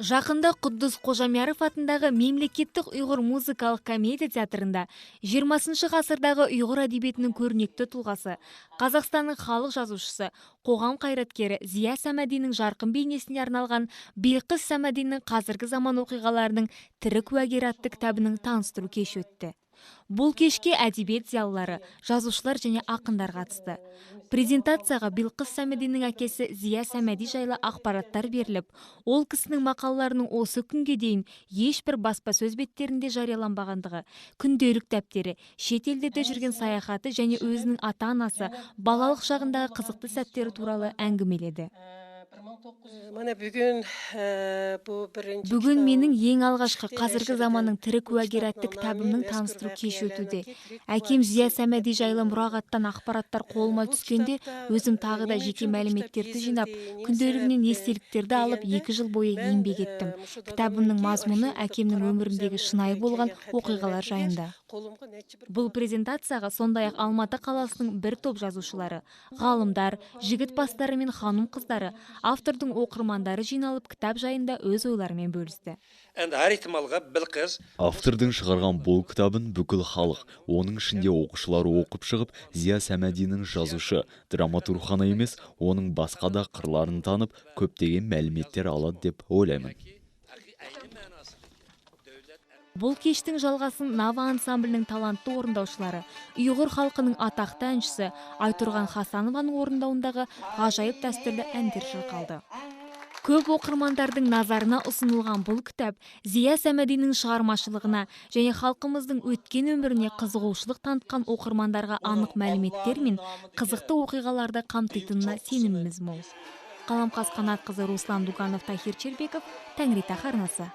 Жақында Құддус Қожамяров атындағы мемлекеттік ұйғыр музыкалық комедия театрында 20 ғасырдағы ұйғыр әдебиетінің көрнекті тұлғасы, Қазақстанның халық жазушысы, қоғам қайраткері Зия Сәмәдиннің жарқын бейнесіне арналған Белқис Сәмәдиннің қазіргі заман оқиғаларының тірі куәгері атты кітабының таныстыру кеші өтті. Бұл кешке әдебиет зиялылары, жазушылар және ақындар қатысты. Презентацияға Белқис Сәмәдиннің әкесі Зия Сәмәди жайлы ақпараттар беріліп, ол кісінің мақалаларының осы күнге дейін ешбір баспасөз беттерінде жарияланбағандығы, күнделік дәптері, шет елдерде жүрген саяхаты және өзінің ата-анасы балалық шағындағы қызықты сәттері туралы әңгімеледі. Бүгін менің ең алғашқы қазіргі заманның тірі куәгері атты кітабымның таныстыру кеші өтуде. Әкем Зия Сәмәди жайлы мұрағаттан ақпараттар қолыма түскенде, өзім тағы да жеке мәліметтерді жинап, күнделігінен естеліктерді алып 2 жыл бойы еңбек еттім. Кітабымның мазмұны әкемнің өміріндегі шынайы болған оқиғалар жайында. Бұл презентацияға сондай-ақ Алматы қаласының бір топ жазушылары, ғалымдар, жігіт бастары мен ханым қыздары, автордың оқырмандары жиналып кітап жайында өз ойларымен бөлісті. Автордың шығарған бұл кітабын бүкіл халық, оның ішінде оқушылар оқып шығып, Зия Сәмәдинің жазушы, драматург қана емес, оның басқа да қырларын танып, көптеген мәліметтер алады деп ойлаймын. Бұл кештің жалғасын Нава ансамблінің талантты орындаушылары, ұйғыр халқының атақты әншісі Айтұрған Хасанованың орындауындағы ғажайып дәстүрлі әндер шырқалды. Көп оқырмандардың назарына ұсынылған бұл кітап Зия Сәмәдиннің шығармашылығына және халқымыздың өткен өміріне қызығушылық танытқан оқырмандарға анық мәліметтер мен қызықты оқиғаларды қамтитынына сеніміміз мол. Қаламқас Қанатқызы, Руслан Дуганов, Тахир Чербеков, Тәңіритақ арнасы.